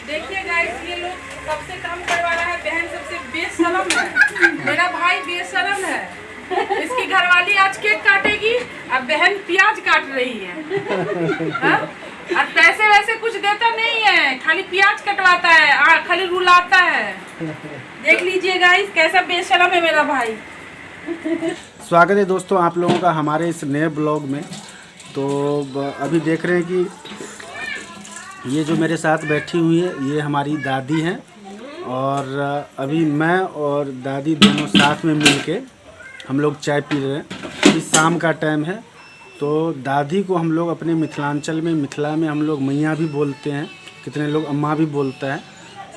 देखिए गाइस, ये लोग सबसे काम करवा रहा है, बहन सबसे बेशरम है। मेरा भाई बेशरम है। इसकी घरवाली आज केक काटेगी और बहन प्याज काट रही है। हाँ? और पैसे वैसे कुछ देता नहीं है, खाली प्याज कटवाता है, खाली रुलाता है। देख लीजिए गाइस, कैसा बेशरम है मेरा भाई। स्वागत है दोस्तों आप लोगों का हमारे इस नए ब्लॉग में। तो अभी देख रहे हैं कि ये जो मेरे साथ बैठी हुई है ये हमारी दादी हैं, और अभी मैं और दादी दोनों साथ में मिलके हम लोग चाय पी रहे हैं। अभी शाम का टाइम है। तो दादी को हम लोग अपने मिथिलांचल में, मिथिला में हम लोग मैया भी बोलते हैं, कितने लोग अम्मा भी बोलता है,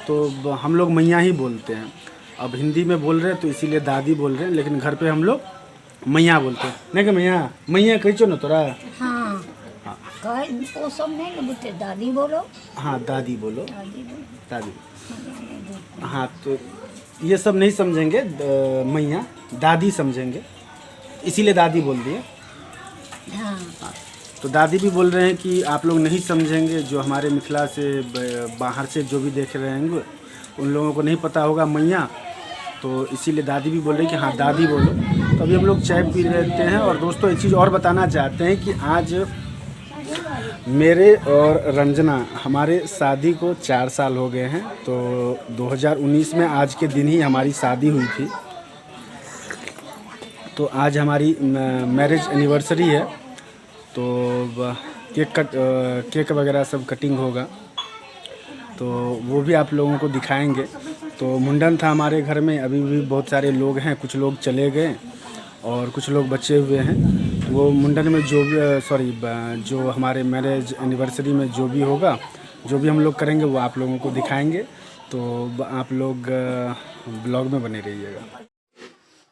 तो हम लोग मैया ही बोलते हैं। अब हिंदी में बोल रहे हैं तो इसीलिए दादी बोल रहे हैं, लेकिन घर पे हम लोग मैया बोलते हैं। नहीं कि मैया मैया कहो ना तोरा। हाँ हाँ वो सब नहीं ना बोलते, दादी बोलो। हाँ दादी बोलो, दादी बोलो। दादी। हाँ तो ये सब नहीं समझेंगे, मैया दादी समझेंगे, इसीलिए दादी बोल दिए। हाँ तो दादी भी बोल रहे हैं कि आप लोग नहीं समझेंगे, जो हमारे मिथिला से बाहर से जो भी देख रहे हैं उन लोगों को नहीं पता होगा मैया, तो इसीलिए दादी भी बोल रही है कि हाँ दादी बोलो। तो अभी हम लोग चाय पी लेते हैं। और दोस्तों एक चीज़ और बताना चाहते हैं कि आज मेरे और रंजना हमारे शादी को 4 साल हो गए हैं। तो 2019 में आज के दिन ही हमारी शादी हुई थी। तो आज हमारी मैरिज एनिवर्सरी है। तो केक वगैरह सब कटिंग होगा, तो वो भी आप लोगों को दिखाएंगे। तो मुंडन था हमारे घर में, अभी भी बहुत सारे लोग हैं, कुछ लोग चले गए और कुछ लोग बचे हुए हैं। तो वो मुंडन में जो भी जो हमारे मैरिज एनिवर्सरी में जो भी होगा, जो भी हम लोग करेंगे वो आप लोगों को दिखाएंगे। तो आप लोग ब्लॉग में बने रहिएगा।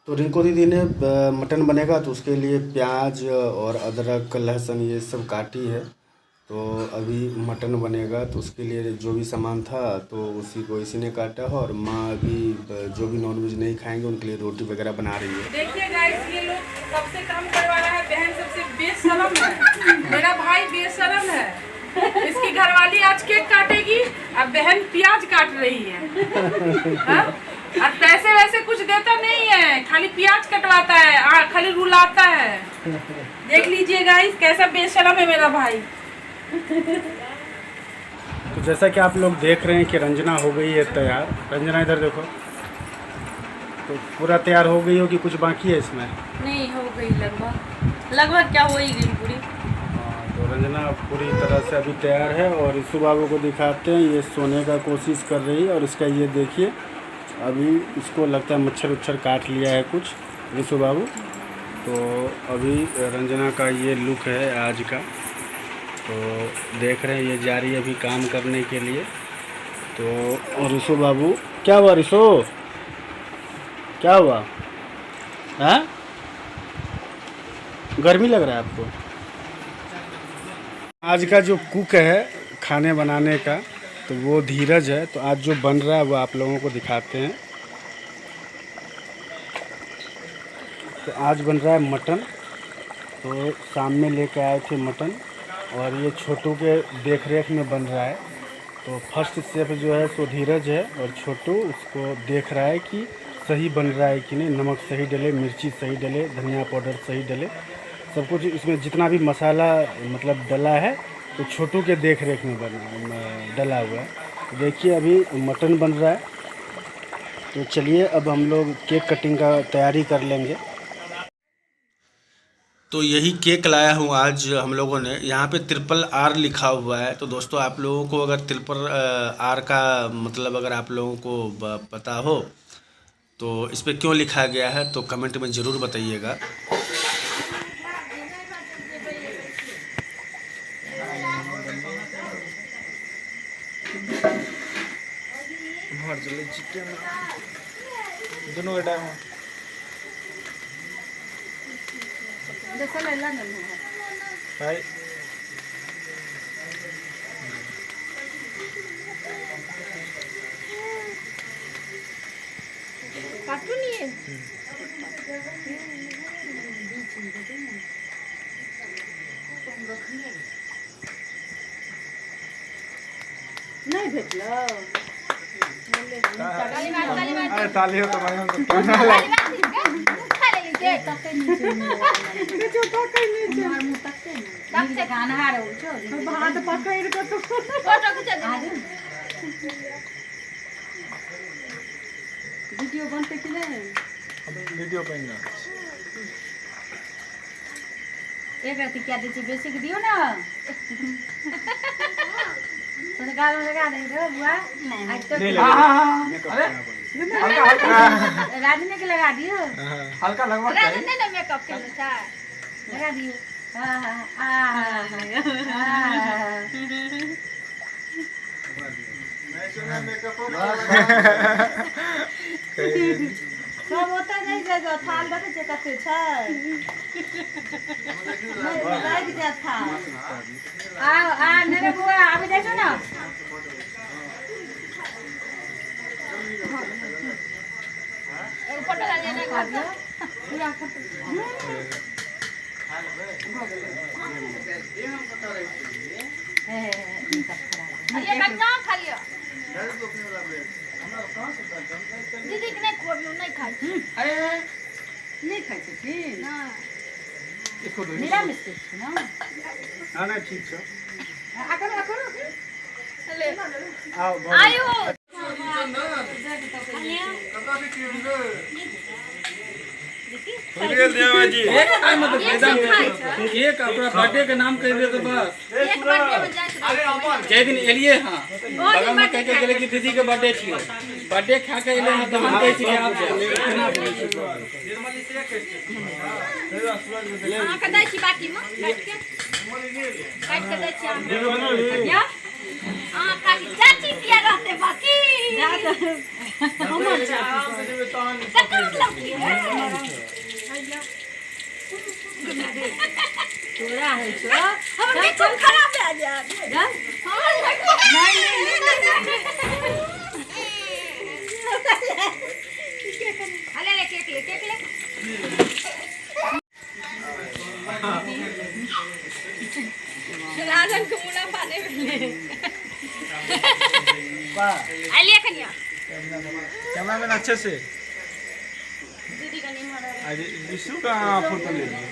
तो रिंकू दीदी ने मटन बनेगा तो उसके लिए प्याज और अदरक लहसुन ये सब काटी है। तो अभी मटन बनेगा तो उसके लिए जो भी सामान था तो उसी को इसी ने काटा है। और माँ अभी जो भी नॉनवेज नहीं खाएंगे उनके लिए रोटी वगैरह बना रही है। देखिए गाइस, ये लोग सबसे काम करवा रहा है, बहन सबसे बेशरम है। मेरा भाई बेशरम है। इसकी घरवाली आज केक काटेगी और बहन प्याज काट रही है। हाँ? और पैसे वैसे कुछ देता नहीं है, खाली प्याज कटवाता है, खाली रुलाता है। देख लीजिए गाइस, कैसा बेशरम है मेरा भाई। तो जैसा कि आप लोग देख रहे हैं कि रंजना हो गई है तैयार। रंजना इधर देखो, तो पूरा तैयार हो गई हो कि कुछ बाकी है इसमें? नहीं, हो गई लगभग क्या हो ही गई पूरी। तो रंजना पूरी तरह से अभी तैयार है। और ईशु बाबू को दिखाते हैं, ये सोने का कोशिश कर रही है। और इसका ये देखिए, अभी इसको लगता है मच्छर उच्छर काट लिया है कुछ ईशु बाबू। तो अभी रंजना का ये लुक है आज का। तो देख रहे हैं ये जा रही है अभी काम करने के लिए। तो और ऋषु बाबू, क्या हुआ ऋषु, क्या हुआ? हाँ गर्मी लग रहा है आपको? आज का जो कुक है खाने बनाने का, तो वो धीरज है। तो आज जो बन रहा है वो आप लोगों को दिखाते हैं। तो आज बन रहा है मटन। तो सामने लेके आए थे मटन, और ये छोटू के देख रेख में बन रहा है। तो फर्स्ट शेफ जो है सो धीरज है, और छोटू उसको देख रहा है कि सही बन रहा है कि नहीं, नमक सही डले, मिर्ची सही डले, धनिया पाउडर सही डले, सब कुछ इसमें जितना भी मसाला मतलब डला है तो छोटू के देख रेख में डला हुआ है। तो देखिए अभी मटन बन रहा है। तो चलिए अब हम लोग केक कटिंग का तैयारी कर लेंगे। तो यही केक लाया हूँ आज हम लोगों ने। यहाँ पे RRR लिखा हुआ है। तो दोस्तों आप लोगों को अगर RRR का मतलब अगर आप लोगों को पता हो तो इस पर क्यों लिखा गया है तो कमेंट में ज़रूर बताइएगा। दोनों टाइम भाई नहीं भेटलो अरे ताली हो तो भाई हम तो वीडियो बनते कि नहीं वीडियो पे ना एक रति क्या दीजिए बेसिक दियो ना तो लगा दे रे बुआ आज तो अरे राजने के लगा दियो हल्का लगवा राजने ना मेकअप के लगा दियो हां सब होता नहीं जे जो थाल बते जे कते छै नहीं लाग जा था आ मेरे बुआ अभी देखो ना एक फोटो ला लेना कर दियो पूरा फोटो ये कन्या खा लियो दीदी के नहीं खोबियो नहीं खाई अरे नहीं खाइ छै कि ना इसको दो मेरा मिस्टेक है ना हां ना ठीक है आकर ले आओ आयो एक काय मतलब वेदन एक अपना बर्थडे के नाम कह दे तो बस एक बर्थडे में जाए जय दिन एलिए हां बगल में कह के गेले कि दीदी के बर्थडे छिए बर्थडे खा के एले न तो हम कहै छी आप हां कदै छी बाकी में काट के दै छी या हां काट चाची दिया रहते बाकी कत मतलब की है तोरा है छो हमर के खराब है जा नहीं ले केक ले राजन को मुड़ा पाने मिले आलिया कन्या कैमरा मैन अच्छे से दीदी का नहीं मारा अरे विशु का फोटो ले लीजिए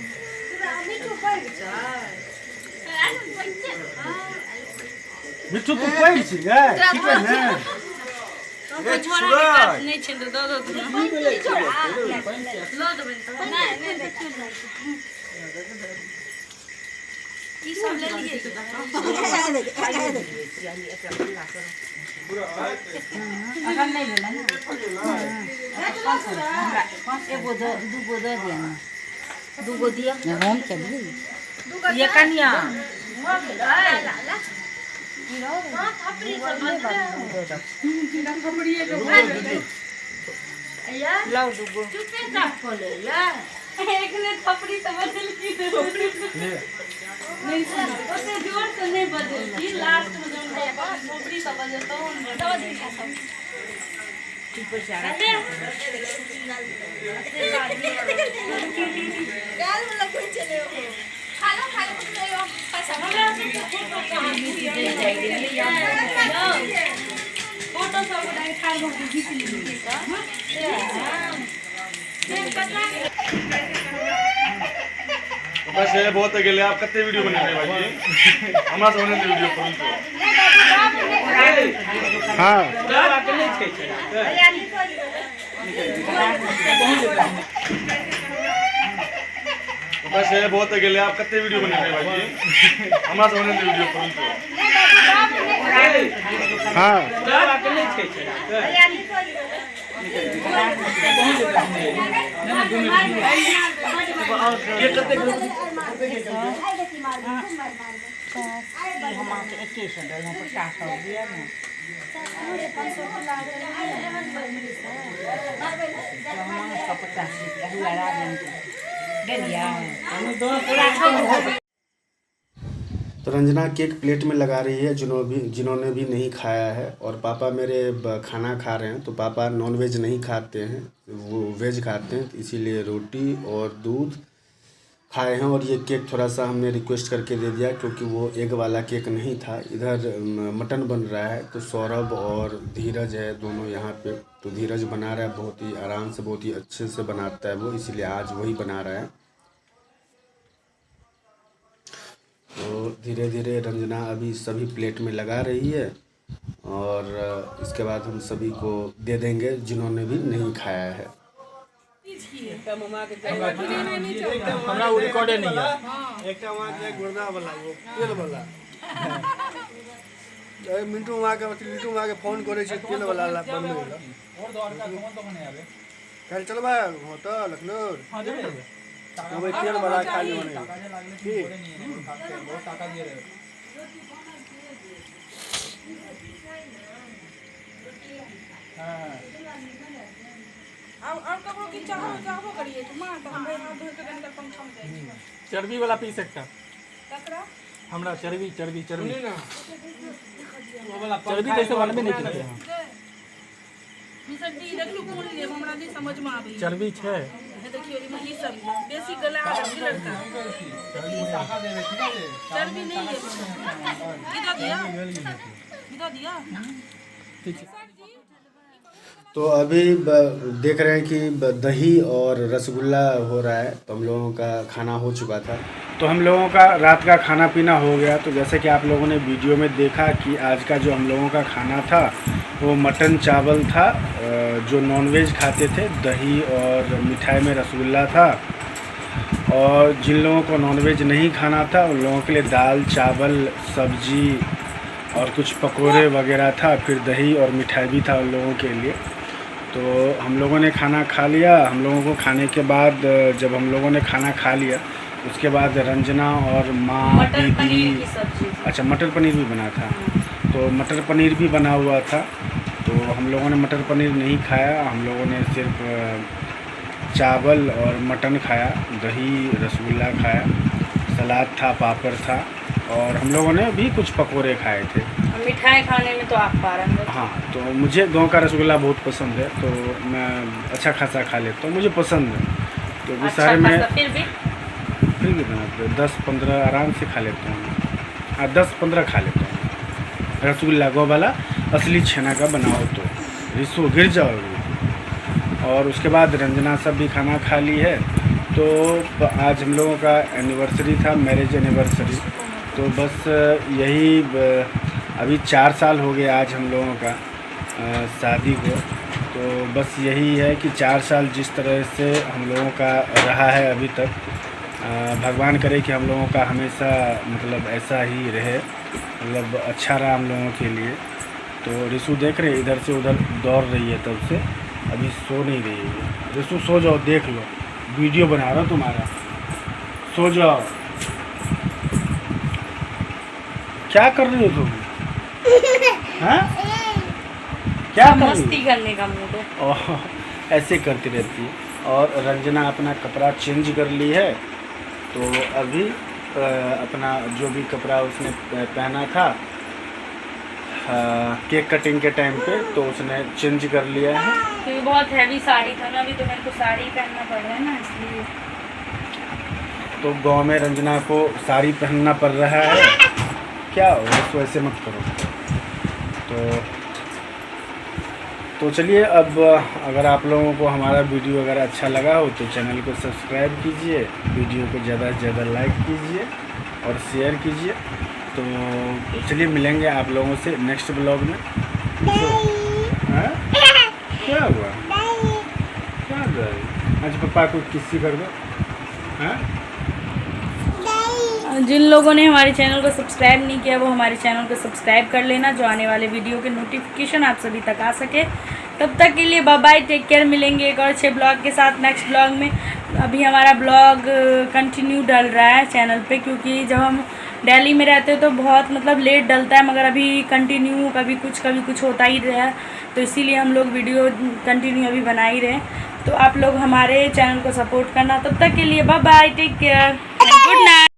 मिठू तू कोई छी गे ठीक है ना तो छोरा के काट नहीं छै तो दो लो दो नहीं ई सब ले लिए अगर नहीं लेना ना एगो दो दूगो दे दिया ना दूगो दिया हम चलिए ये कन्या लाओ दूगो चुपे साफ खोले या एक ने थपड़ी तो बदल की नहीं सर ओसे जोर से नहीं बदल की लास्ट में जो थपड़ी तो बदल तो दो दिन का सब ठीक है यार यार मतलब कोई चले खा लो कुछ नहीं हो पैसा फोटो सब उठाई खा लो खींच लीजिए बस ये बहुत है गेले आप कते वीडियो बने भाई हमरा सब ने वीडियो करू हां बस ये बहुत है गेले आप कते वीडियो बने भाई हमरा सब ने वीडियो करू हां ये कते तो रंजना केक प्लेट में लगा रही है जिन्होंने भी नहीं खाया है। और पापा मेरे खाना खा रहे हैं, तो पापा नॉनवेज नहीं खाते हैं, वो वेज खाते हैं, तो इसीलिए रोटी और दूध खाए हैं। और ये केक थोड़ा सा हमने रिक्वेस्ट करके दे दिया क्योंकि वो एग वाला केक नहीं था। इधर मटन बन रहा है तो सौरभ और धीरज है दोनों यहाँ पे। तो धीरज बना रहा है, बहुत ही आराम से, बहुत ही अच्छे से बनाता है वो, इसीलिए आज वही बना रहा है। तो धीरे धीरे रंजना अभी सभी प्लेट में लगा रही है और इसके बाद हम सभी को दे देंगे जिन्होंने भी नहीं खाया है। हमरा वो रिकॉर्डे नहीं है। एकटा वहाँ के गुर्दा वाला वो तेल वाला मिंटू वहाँ के लिट्टू वहाँ के फोन करे छै तेल वाला बनबै वाला कल चलबा होता लखनऊ तो भाई तेल वाला खाली बने ठीक। और कहो कि चाहो करिए तो मां तो हम हाथ धो के अंदर पंखा में जाए। चर्बी वाला पी सकता ककरा हमरा चर्बी चर्बी चर्बी ना चर्बी कैसे बनबे नहीं करते हैं। सर जी देखियो कोन ले हमरा नहीं समझ में आबै। चर्बी छै देखियो ई सब बेसी गला है लड़का चर्बी नहीं है। गिरा दिया ठीक है। तो अभी देख रहे हैं कि दही और रसगुल्ला हो रहा है। तो हम लोगों का खाना हो चुका था। तो हम लोगों का रात का खाना पीना हो गया। तो जैसे कि आप लोगों ने वीडियो में देखा कि आज का जो हम लोगों का खाना था वो मटन चावल था। जो नॉनवेज खाते थे, दही और मिठाई में रसगुल्ला था। और जिन लोगों को नॉनवेज नहीं खाना था उन लोगों के लिए दाल चावल सब्जी और कुछ पकोड़े वगैरह था। फिर दही और मिठाई भी था उन लोगों के लिए। तो हम लोगों ने खाना खा लिया। हम लोगों को खाने के बाद जब हम लोगों ने खाना खा लिया उसके बाद रंजना और माँ दीदी, अच्छा मटर पनीर भी बना था। तो मटर पनीर भी बना हुआ था। तो हम लोगों ने मटर पनीर नहीं खाया। हम लोगों ने सिर्फ चावल और मटन खाया, दही रसगुल्ला खाया, सलाद था, पापड़ था और हम लोगों ने भी कुछ पकोड़े खाए थे। मिठाई खाने में तो आप पारंग हैं। हाँ, तो मुझे गांव का रसगुल्ला बहुत पसंद है तो मैं अच्छा खासा खा लेता हूँ, मुझे पसंद है। तो अच्छा शहर में फिर भी बनाते 10-15 आराम से खा लेता हूँ। 10-15 खा लेता हूँ रसगुल्ला गाँव वाला असली छेना का बनाओ तो रिसो गिर जाओगे। और उसके बाद रंजना सब भी खाना खा ली है। तो आज हम लोगों का एनिवर्सरी था, मैरिज एनिवर्सरी। तो बस यही अभी 4 साल हो गए आज हम लोगों का शादी को। तो बस यही है कि 4 साल जिस तरह से हम लोगों का रहा है अभी तक, भगवान करे कि हम लोगों का हमेशा मतलब ऐसा ही रहे, मतलब अच्छा रहा हम लोगों के लिए। तो रिसु देख रहे इधर से उधर दौड़ रही है तब से, अभी सो नहीं रही है। रिसु सो जाओ, देख लो वीडियो बना रहा हूँ तुम्हारा, सो जाओ। क्या कर रही हो तुम? हाँ? क्या कर रही मस्ती करने का मूड है। हो? ऐसे करती रहती है। और रंजना अपना कपड़ा चेंज कर ली है। तो अभी अपना जो भी कपड़ा उसने पहना था केक कटिंग के टाइम पे, तो उसने चेंज कर लिया है। क्योंकि बहुत हैवी साड़ी था ना, अभी तो मेरे को साड़ी पहनना पड़ रहा है ना, इसलिए। तो गांव में रंजना को साड़ी पहनना पड़ रहा है। क्या हो, तो ऐसे मत करो। तो चलिए, अब अगर आप लोगों को हमारा वीडियो अगर अच्छा लगा हो तो चैनल को सब्सक्राइब कीजिए, वीडियो को ज़्यादा से ज़्यादा लाइक कीजिए और शेयर कीजिए। तो चलिए मिलेंगे आप लोगों से नेक्स्ट ब्लॉग में। हाँ? क्या हुआ? क्या हुआ? आज पापा को किसी कर दो। हाँ? जिन लोगों ने हमारे चैनल को सब्सक्राइब नहीं किया वो हमारे चैनल को सब्सक्राइब कर लेना, जो आने वाले वीडियो के नोटिफिकेशन आप सभी तक आ सके। तब तक के लिए बाय बाय, टेक केयर। मिलेंगे एक और अच्छे ब्लॉग के साथ नेक्स्ट ब्लॉग में। अभी हमारा ब्लॉग कंटिन्यू डल रहा है चैनल पे, क्योंकि जब हम दिल्ली में रहते तो बहुत मतलब लेट डलता है, मगर अभी कंटिन्यू कभी कुछ होता ही रहा है, तो इसीलिए हम लोग वीडियो कंटिन्यू अभी बना ही रहे। तो आप लोग हमारे चैनल को सपोर्ट करना। तब तक के लिए bye bye, take care, good night.